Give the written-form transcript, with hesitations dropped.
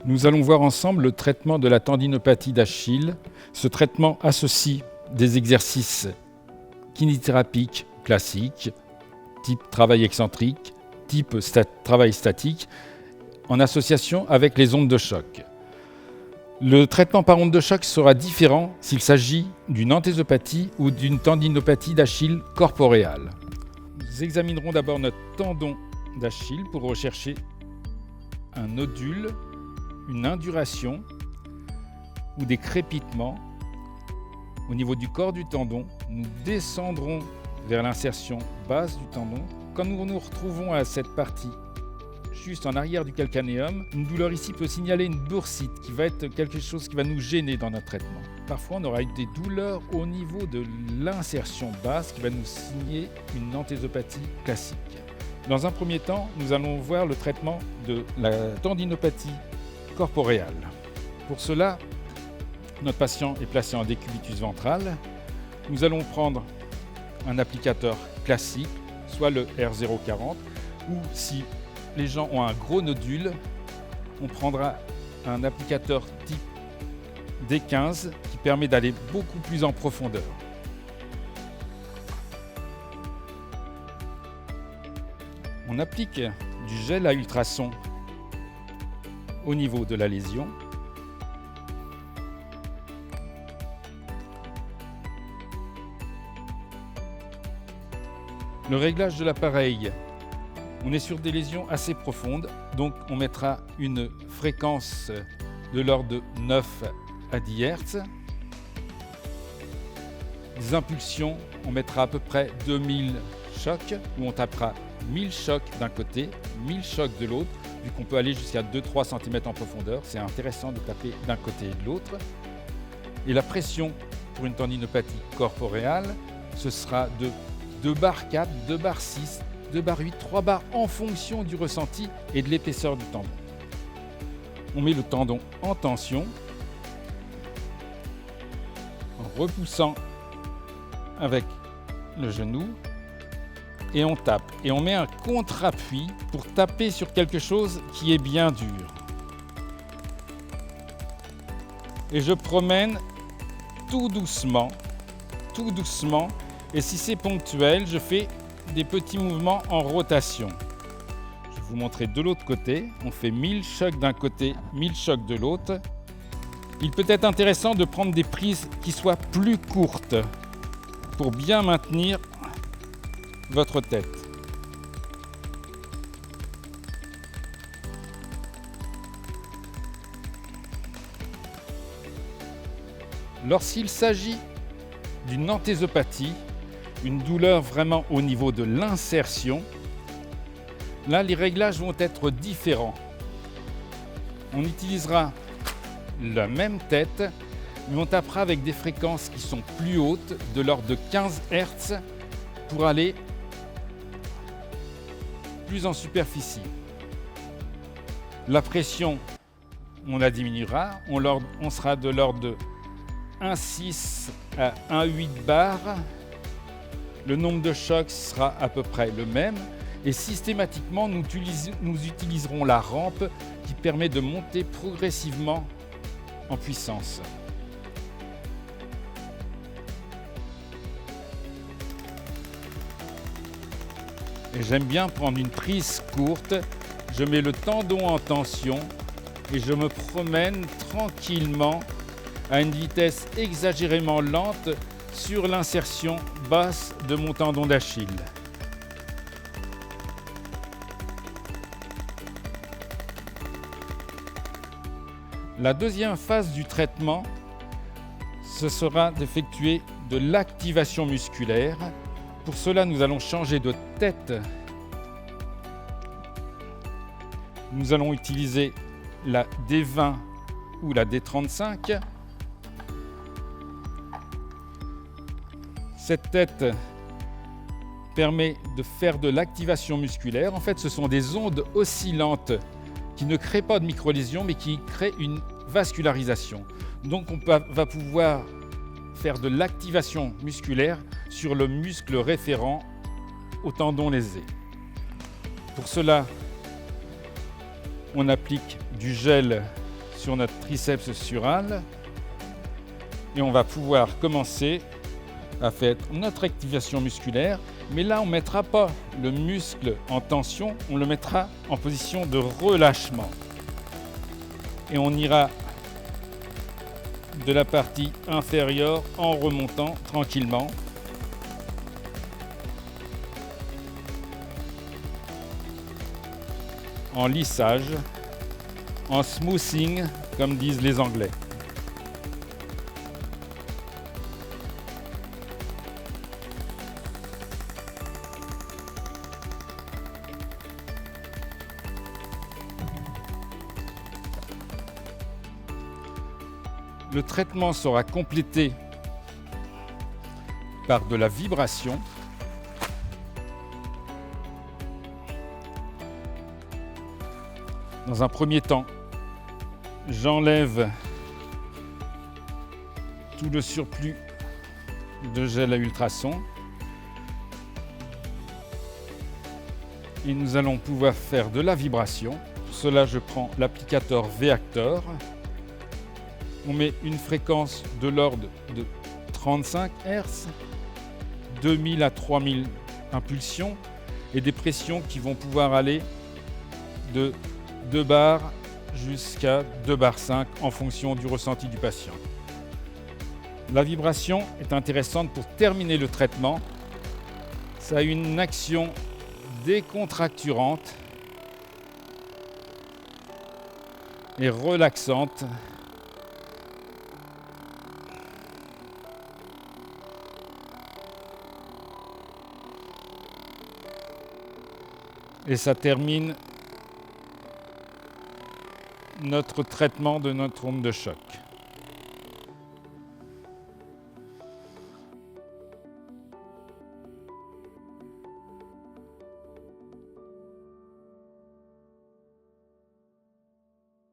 Nous allons voir ensemble le traitement de la tendinopathie d'Achille. Ce traitement associe des exercices kinésithérapiques classiques, type travail excentrique, type travail statique, en association avec les ondes de choc. Le traitement par ondes de choc sera différent s'il s'agit d'une anthésopathie ou d'une tendinopathie d'Achille corporéale. Nous examinerons d'abord notre tendon d'Achille pour rechercher un nodule, une induration ou des crépitements au niveau du corps du tendon. Nous descendrons vers l'insertion basse du tendon. Quand nous nous retrouvons à cette partie juste en arrière du calcanéum, une douleur ici peut signaler une bursite qui va être quelque chose qui va nous gêner dans notre traitement. Parfois, on aura eu des douleurs au niveau de l'insertion basse qui va nous signer une anthésopathie classique. Dans un premier temps, nous allons voir le traitement de la tendinopathie corporéale. Pour cela, notre patient est placé en décubitus ventral. Nous allons prendre un applicateur classique, soit le R040, ou si les gens ont un gros nodule, on prendra un applicateur type D15 qui permet d'aller beaucoup plus en profondeur. On applique du gel à ultrasons au niveau de la lésion. Le réglage de l'appareil, on est sur des lésions assez profondes, donc on mettra une fréquence de l'ordre de 9 à 10 Hz. Les impulsions, on mettra à peu près 2000 chocs, où on tapera 1000 chocs d'un côté, 1000 chocs de l'autre, vu qu'on peut aller jusqu'à 2-3 cm en profondeur. C'est intéressant de taper d'un côté et de l'autre. Et la pression pour une tendinopathie corporéale, ce sera de 2 bar 4, 2 bar 6, 2 bar 8, 3 bars en fonction du ressenti et de l'épaisseur du tendon. On met le tendon en tension en repoussant avec le genou et on tape. Et on met un contre-appui pour taper sur quelque chose qui est bien dur. Et je promène tout doucement. Et si c'est ponctuel, je fais des petits mouvements en rotation. Je vais vous montrer de l'autre côté. On fait 1000 chocs d'un côté, 1000 chocs de l'autre. Il peut être intéressant de prendre des prises qui soient plus courtes pour bien maintenir votre tête. Lorsqu'il s'agit d'une anthésopathie, une douleur vraiment au niveau de l'insertion, là les réglages vont être différents. On utilisera la même tête, mais on tapera avec des fréquences qui sont plus hautes, de l'ordre de 15 Hz, pour aller plus en superficie. La pression, on la diminuera, on sera de l'ordre de 1,6 à 1,8 bar. Le nombre de chocs sera à peu près le même et systématiquement nous utiliserons la rampe qui permet de monter progressivement en puissance. Et j'aime bien prendre une prise courte, je mets le tendon en tension et je me promène tranquillement à une vitesse exagérément lente sur l'insertion basse de mon tendon d'Achille. La deuxième phase du traitement, ce sera d'effectuer de l'activation musculaire. Pour cela, nous allons changer de tête. Nous allons utiliser la D20 ou la D35. Cette tête permet de faire de l'activation musculaire. En fait, ce sont des ondes oscillantes qui ne créent pas de micro-lésions, mais qui créent une vascularisation. Donc, on va pouvoir faire de l'activation musculaire sur le muscle référent au tendon lésé. Pour cela, on applique du gel sur notre triceps sural et on va pouvoir commencer à faire notre activation musculaire. Mais là, on ne mettra pas le muscle en tension, on le mettra en position de relâchement. Et on ira de la partie inférieure en remontant tranquillement. En lissage, en smoothing, comme disent les Anglais. Le traitement sera complété par de la vibration. Dans un premier temps, j'enlève tout le surplus de gel à ultrasons et nous allons pouvoir faire de la vibration. Pour cela, je prends l'applicateur V-Actor. On met une fréquence de l'ordre de 35 Hz, 2000 à 3000 impulsions et des pressions qui vont pouvoir aller de 2 bars jusqu'à 2 bars 5 en fonction du ressenti du patient. La vibration est intéressante pour terminer le traitement. Ça a une action décontracturante et relaxante. Et ça termine notre traitement de notre onde de choc.